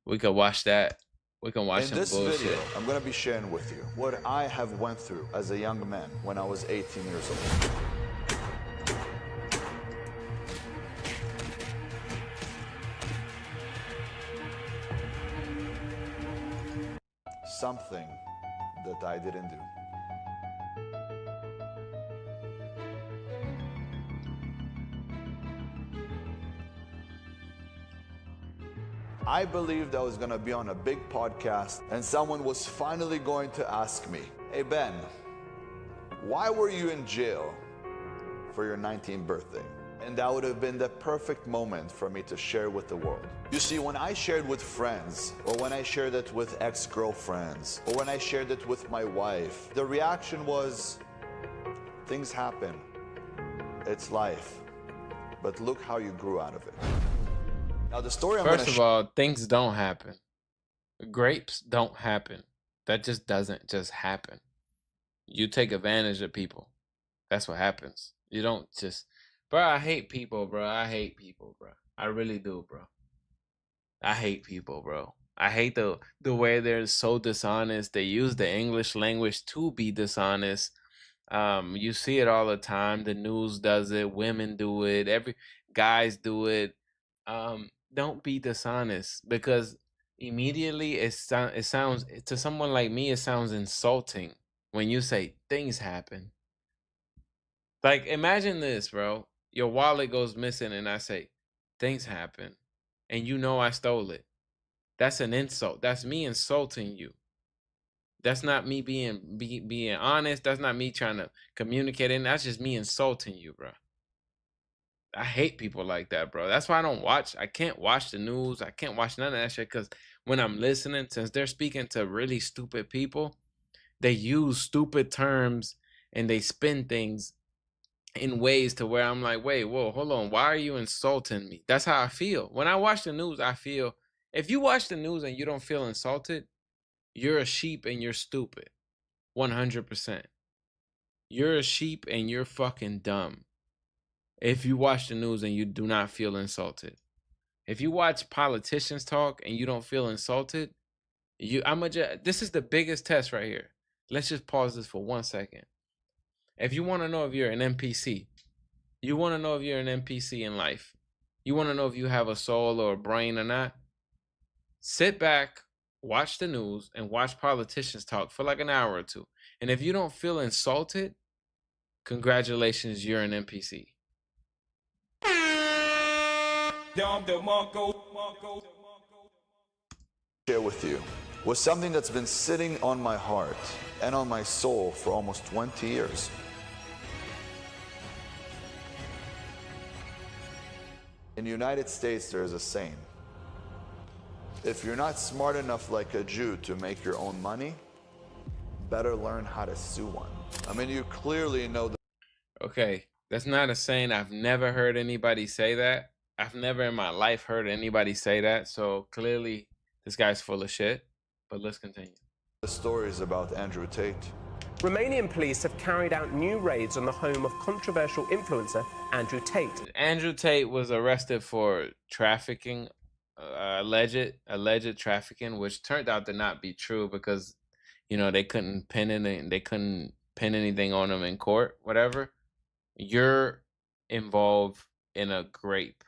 We could watch that. We can watch In some this bullshit. video, I'm gonna be sharing with you what I have went through as a young man when I was 18 years old. Something that I didn't do. I believed I was gonna be on a big podcast and someone was finally going to ask me, "Hey Ben, why were you in jail for your 19th birthday?" And that would have been the perfect moment for me to share with the world. You see, when I shared with friends, or when I shared it with ex-girlfriends, or when I shared it with my wife, the reaction was, things happen, it's life, but look how you grew out of it. Now the story First of all, things don't happen. Grapes don't happen. That just doesn't just happen. You take advantage of people. That's what happens. You don't just, bro. I hate people, bro. I hate people, bro. I really do, bro. I hate people, bro. I hate the way they're so dishonest. They use the English language to be dishonest. You see it all the time. The news does it. Women do it. Every guys do it. Don't be dishonest, because immediately it sounds to someone like me, it sounds insulting when you say things happen. Like, imagine this, bro. Your wallet goes missing and I say things happen, and you know I stole it. That's an insult. That's me insulting you. That's not me being honest. That's not me trying to communicate, and that's just me insulting you, bro. I hate people like that, bro. That's why I can't watch the news. I can't watch none of that shit, because when I'm listening, since they're speaking to really stupid people, they use stupid terms and they spin things in ways to where I'm like, wait, whoa, hold on. Why are you insulting me? That's how I feel. When I watch the news, I feel, if you watch the news and you don't feel insulted, you're a sheep and you're stupid. 100%. You're a sheep and you're fucking dumb. If you watch the news and you do not feel insulted. If you watch politicians talk and you don't feel insulted, this is the biggest test right here. Let's just pause this for 1 second. If you want to know if you're an NPC, you want to know if you're an NPC in life, you want to know if you have a soul or a brain or not, sit back, watch the news, and watch politicians talk for like an hour or two. And if you don't feel insulted, congratulations, you're an NPC. Share with you was something that's been sitting on my heart and on my soul for almost 20 years. In the United States, there is a saying: if you're not smart enough like a Jew to make your own money, better learn how to sue one. I mean, you clearly know that. Okay, that's not a saying. I've never heard anybody say that. I've never in my life heard anybody say that. So clearly this guy's full of shit. But let's continue. The stories about Andrew Tate. Romanian police have carried out new raids on the home of controversial influencer Andrew Tate. Andrew Tate was arrested for trafficking, alleged trafficking, which turned out to not be true because, you know, they couldn't pin anything on him in court, whatever. You're involved in a grape.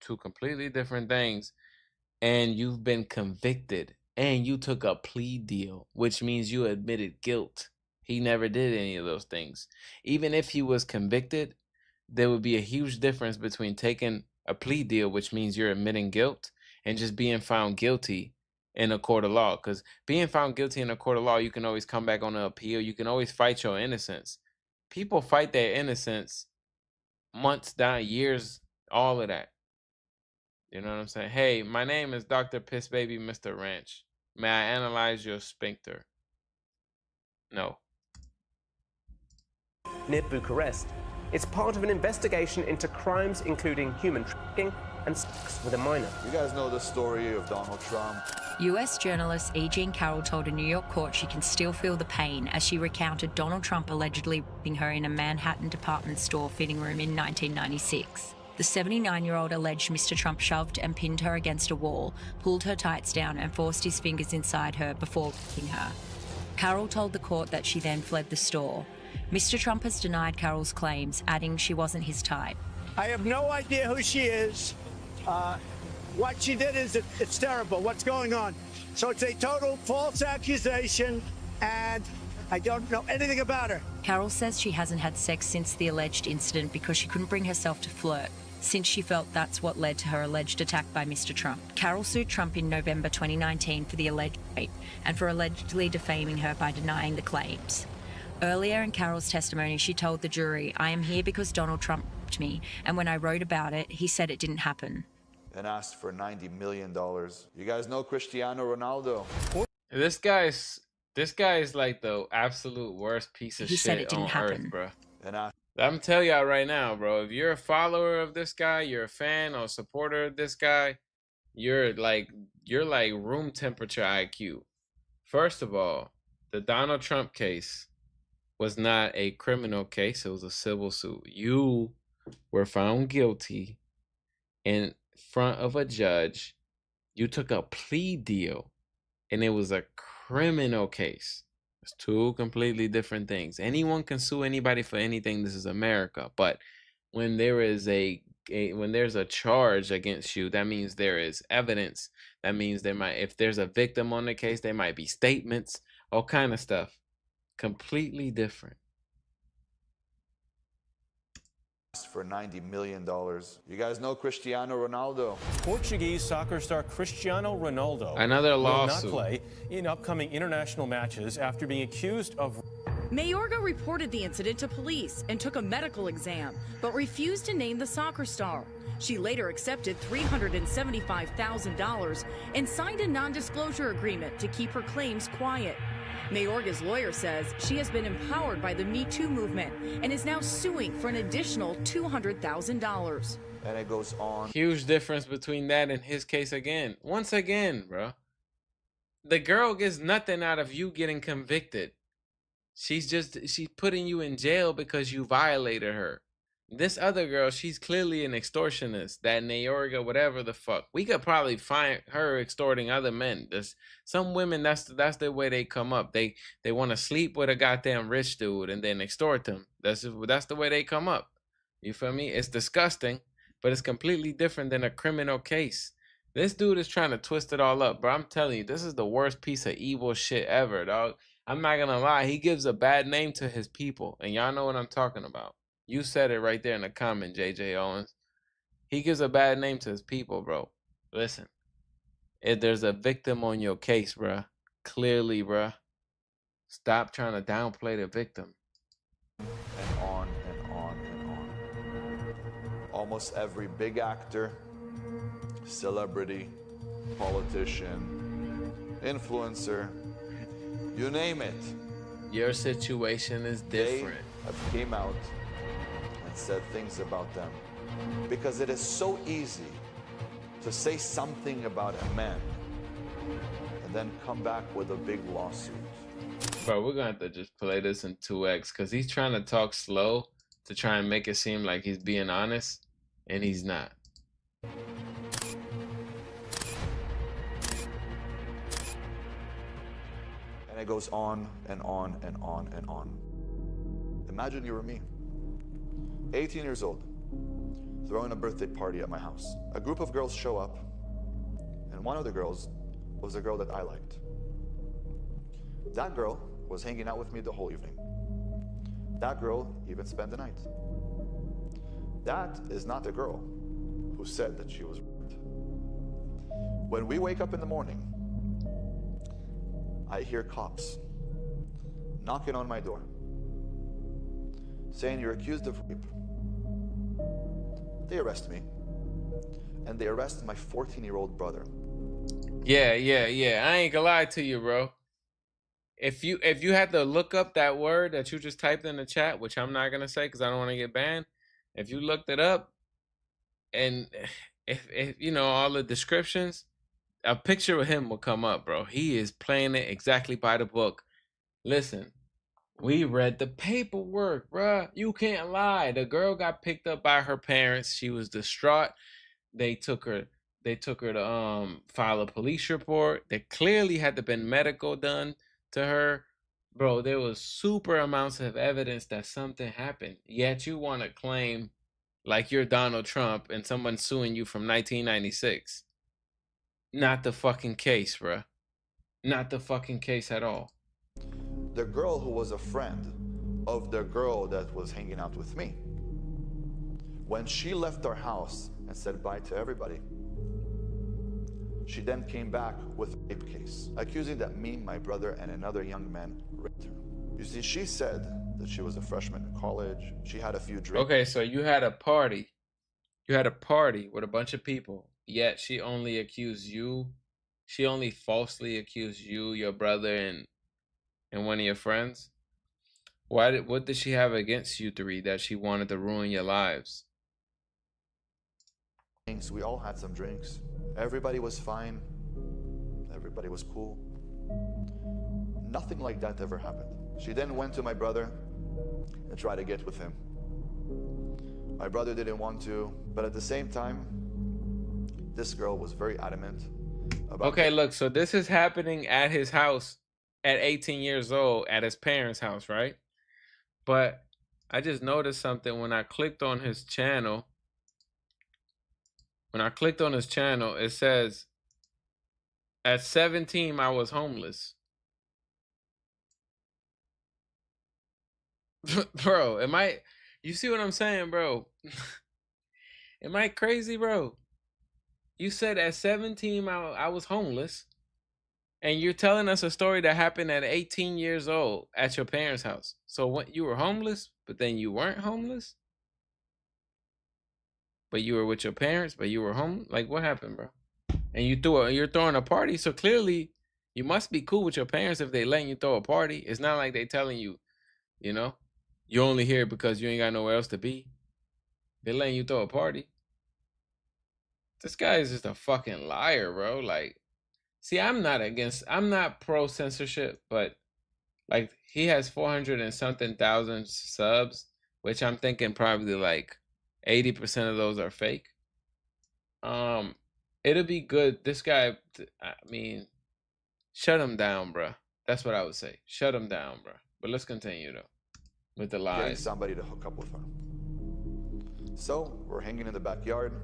Two completely different things. And you've been convicted. And you took a plea deal, which means you admitted guilt. He never did any of those things. Even if he was convicted, there would be a huge difference between taking a plea deal, which means you're admitting guilt, and just being found guilty in a court of law. Because being found guilty in a court of law, you can always come back on an appeal. You can always fight your innocence. People fight their innocence months down, years, all of that. You know what I'm saying? Hey, my name is Dr. Piss Baby Mr. Ranch. May I analyze your sphincter? No. Near Bucharest. It's part of an investigation into crimes including human trafficking and sex with a minor. You guys know the story of Donald Trump. US journalist E. Jean Carroll told a New York court she can still feel the pain as she recounted Donald Trump allegedly raping her in a Manhattan department store fitting room in 1996. The 79-year-old alleged Mr. Trump shoved and pinned her against a wall, pulled her tights down, and forced his fingers inside her before raping her. Carol told the court that she then fled the store. Mr. Trump has denied Carol's claims, adding she wasn't his type. I have no idea who she is. What she did is it's terrible. What's going on? So it's a total false accusation, and I don't know anything about her. Carol says she hasn't had sex since the alleged incident because she couldn't bring herself to flirt, since she felt that's what led to her alleged attack by Mr. Trump. Carol sued Trump in November 2019 for the alleged rape and for allegedly defaming her by denying the claims. Earlier in Carol's testimony, she told the jury, "I am here because Donald Trump raped me, and when I wrote about it, he said it didn't happen." And asked for $90 million. You guys know Cristiano Ronaldo? This guy's like the absolute worst piece of He said shit it didn't on happen. earth, bro. And asked I'm telling y'all right now, bro, if you're a follower of this guy, you're a fan or supporter of this guy, you're like room temperature IQ. First of all, the Donald Trump case was not a criminal case, it was a civil suit. You were found guilty in front of a judge. You took a plea deal, and it was a criminal case. It's two completely different things. Anyone can sue anybody for anything. This is America. But when there is when there's a charge against you, that means there is evidence. That means if there's a victim on the case, there might be statements, all kind of stuff. Completely different. for $90 million. You guys know Cristiano Ronaldo? Portuguese soccer star Cristiano Ronaldo Another will lawsuit. not play in upcoming international matches after being accused of... Mayorga reported the incident to police and took a medical exam, but refused to name the soccer star. She later accepted $375,000 and signed a non-disclosure agreement to keep her claims quiet. Mayorga's lawyer says she has been empowered by the Me Too movement and is now suing for an additional $200,000. And it goes on. Huge difference between that and his case again. Once again, bro. The girl gets nothing out of you getting convicted. She's putting you in jail because you violated her. This other girl, she's clearly an extortionist. That Mayorga, whatever the fuck. We could probably find her extorting other men. There's some women, that's the way they come up. They want to sleep with a goddamn rich dude and then extort them. That's the way they come up. You feel me? It's disgusting, but it's completely different than a criminal case. This dude is trying to twist it all up, bro. I'm telling you, this is the worst piece of evil shit ever, dog. I'm not gonna lie. He gives a bad name to his people, and y'all know what I'm talking about. You said it right there in the comment, JJ Owens. He gives a bad name to his people, bro. Listen, if there's a victim on your case, bro, clearly, bro, stop trying to downplay the victim. And on and on and on. Almost every big actor, celebrity, politician, influencer, you name it. Your situation is different. They have came out and said things about them. Because it is so easy to say something about a man and then come back with a big lawsuit. Bro, we're gonna have to just play this in 2x because he's trying to talk slow to try and make it seem like he's being honest, and he's not. And it goes on and on and on and on. Imagine you were me, 18 years old, throwing a birthday party at my house. A group of girls show up, and one of the girls was a girl that I liked. That girl was hanging out with me the whole evening. That girl even spent the night. That is not the girl who said that she was raped. When we wake up in the morning, I hear cops knocking on my door, saying you're accused of rape. They arrest me, and they arrest my 14-year-old brother. Yeah. I ain't gonna lie to you, bro. If you had to look up that word that you just typed in the chat, which I'm not gonna say because I don't want to get banned, if you looked it up, and if you know all the descriptions, a picture of him will come up, bro. He is playing it exactly by the book. Listen, We read the paperwork, bruh. You can't lie. The girl got picked up by her parents. She was distraught. They took her. They took her to file a police report. There clearly had to been medical done to her, bro. There was super amounts of evidence that something happened. Yet you want to claim like you're Donald Trump and someone suing you from 1996. Not the fucking case, bruh. Not the fucking case at all. The girl who was a friend of the girl that was hanging out with me, when she left our house and said bye to everybody, she then came back with a rape case, accusing that me, my brother, and another young man raped her. You see, she said that she was a freshman in college. She had a few drinks. Okay, so you had a party. You had a party with a bunch of people, yet she only accused you. She only falsely accused you, your brother, and one of your friends. What did she have against you three that she wanted to ruin your lives? We all had some drinks. Everybody was fine. Everybody was cool. Nothing like that ever happened. She then went to my brother and tried to get with him. My brother didn't want to, but at the same time, this girl was very adamant about... Okay, look, so this is happening at his house at 18 years old, at his parents' house, right? But I just noticed something when I clicked on his channel. When I clicked on his channel, it says, at 17, I was homeless. Bro, you see what I'm saying, bro? Am I crazy, bro? You said at 17, I was homeless. And you're telling us a story that happened at 18 years old at your parents' house. So what, you were homeless, but then you weren't homeless? But you were with your parents, but you were home? Like, what happened, bro? And you're throwing a party, so clearly you must be cool with your parents if they letting you throw a party. It's not like they telling you, you know, you're only here because you ain't got nowhere else to be. They letting you throw a party. This guy is just a fucking liar, bro. Like, see, I'm not pro censorship, but like he has 400 and something thousand subs, which I'm thinking probably like 80% of those are fake. It'll be good. This guy, I mean, shut him down, bro. That's what I would say. Shut him down, bro. But let's continue though with the lies. Getting somebody to hook up with her. So we're hanging in the backyard,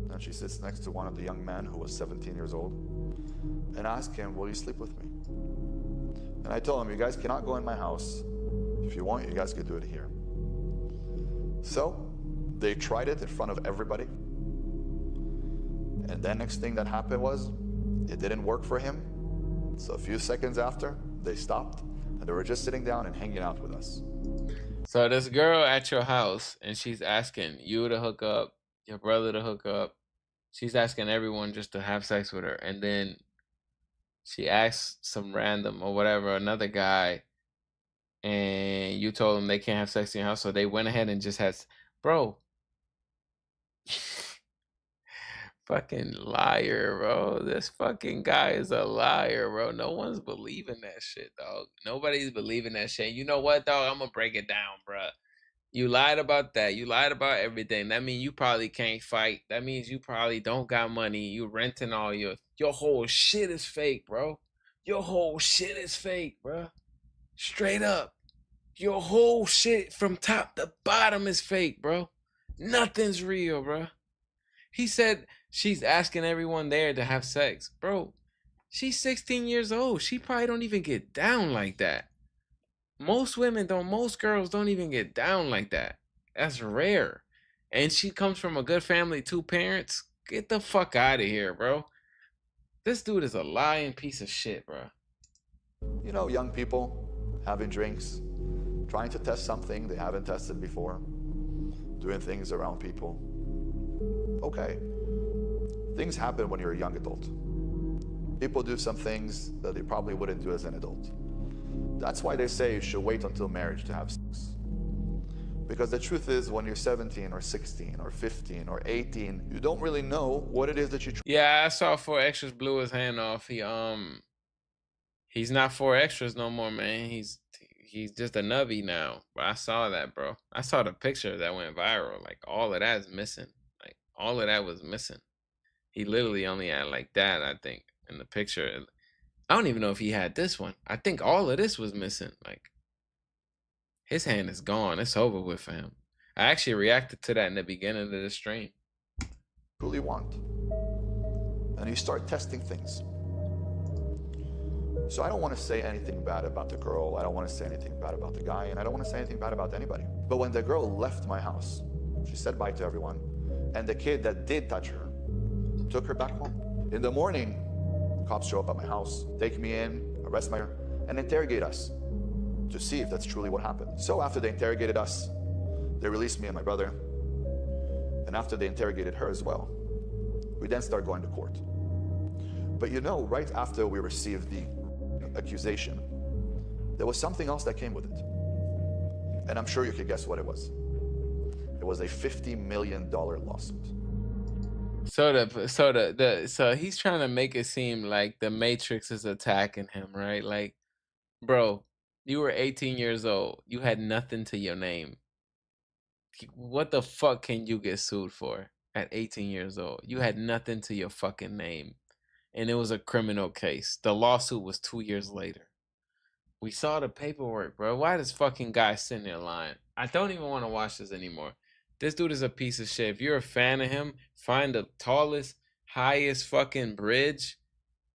and she sits next to one of the young men who was 17 years old, and ask him, will you sleep with me? And I told him, you guys cannot go in my house. If you want, you guys could do it here. So they tried it in front of everybody. And then next thing that happened was, it didn't work for him. So a few seconds after, they stopped, and they were just sitting down and hanging out with us. So this girl at your house, and she's asking you to hook up, your brother to hook up. She's asking everyone just to have sex with her. And then she asks some random or whatever, another guy, and you told them they can't have sex in your house. So they went ahead and just had, bro. Fucking liar, bro. This fucking guy is a liar, bro. No one's believing that shit, dog. Nobody's believing that shit. You know what, dog? I'm gonna break it down, bro. You lied about that. You lied about everything. That means you probably can't fight. That means you probably don't got money. You renting all your whole shit is fake, bro. Your whole shit is fake, bro. Straight up. Your whole shit from top to bottom is fake, bro. Nothing's real, bro. He said she's asking everyone there to have sex. Bro, she's 16 years old. She probably don't even get down like that. Most girls don't even get down like that. That's rare. And she comes from a good family, 2 parents. Get the fuck out of here, bro. This dude is a lying piece of shit, bro. You know, young people having drinks, trying to test something they haven't tested before, doing things around people. Okay. Things happen when you're a young adult. People do some things that they probably wouldn't do as an adult. That's why they say you should wait until marriage to have sex. Because the truth is, when you're 17 or 16 or 15 or 18, you don't really know what it is that you... Yeah, I saw 4 Extras blew his hand off. He's not 4 Extras no more, man. he's just a nubby now. But I saw that, bro. I saw the picture that went viral. Like, all of that is missing. Like, all of that was missing. He literally only had like that, I think, in the picture. I don't even know if he had this one. I think all of this was missing. Like, his hand is gone. It's over with for him. I actually reacted to that in the beginning of the stream. Truly want. And you start testing things. So I don't want to say anything bad about the girl. I don't want to say anything bad about the guy. And I don't want to say anything bad about anybody. But when the girl left my house, she said bye to everyone. And the kid that did touch her took her back home. In the morning, cops show up at my house, take me in, arrest my and interrogate us to see if that's truly what happened. So after they interrogated us, they released me and my brother. And after they interrogated her as well, we then start going to court. But you know, right after we received the accusation, there was something else that came with it. And I'm sure you could guess what it was. It was a $50 million lawsuit. So he's trying to make it seem like the Matrix is attacking him, right? Like, bro, you were 18 years old. You had nothing to your name. What the fuck can you get sued for at 18 years old? You had nothing to your fucking name. And it was a criminal case. The lawsuit was 2 years later. We saw the paperwork, bro. Why this fucking guy sitting there lying? I don't even want to watch this anymore. This dude is a piece of shit. If you're a fan of him, find the tallest, highest fucking bridge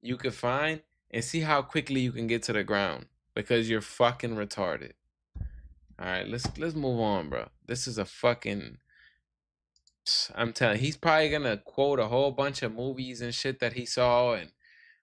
you could find and see how quickly you can get to the ground, because you're fucking retarded. All right, let's move on, bro. This is a fucking... I'm telling you, he's probably gonna quote a whole bunch of movies and shit that he saw and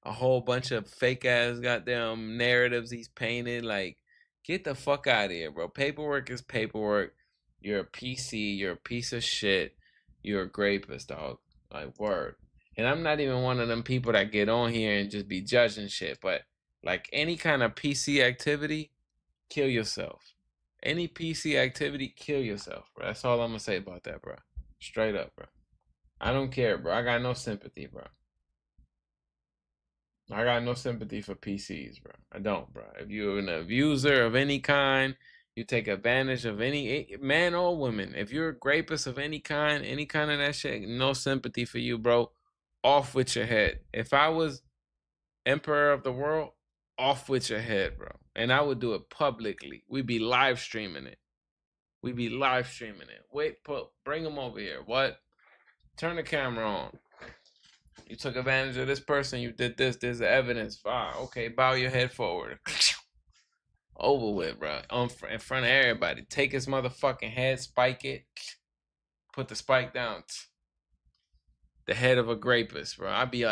a whole bunch of fake ass goddamn narratives he's painted. Like, get the fuck out of here, bro. Paperwork is paperwork. You're a PC. You're a piece of shit. You're a grapist, dog. Like, word. And I'm not even one of them people that get on here and just be judging shit. But, like, any kind of PC activity, kill yourself. Any PC activity, kill yourself, bro. That's all I'm gonna say about that, bro. Straight up, bro. I don't care, bro. I got no sympathy, bro. I got no sympathy for PCs, bro. I don't, bro. If you're an abuser of any kind, you take advantage of any man or woman. If you're a rapist of any kind of that shit, no sympathy for you, bro. Off with your head. If I was emperor of the world, off with your head, bro. And I would do it publicly. We'd be live streaming it. Wait, bring him over here. What? Turn the camera on. You took advantage of this person. You did this. There's the evidence. Okay, bow your head forward. Over with, bro. In front of everybody. Take his motherfucking head, spike it. Put the spike down. The head of a rapist, bro. I'd be like,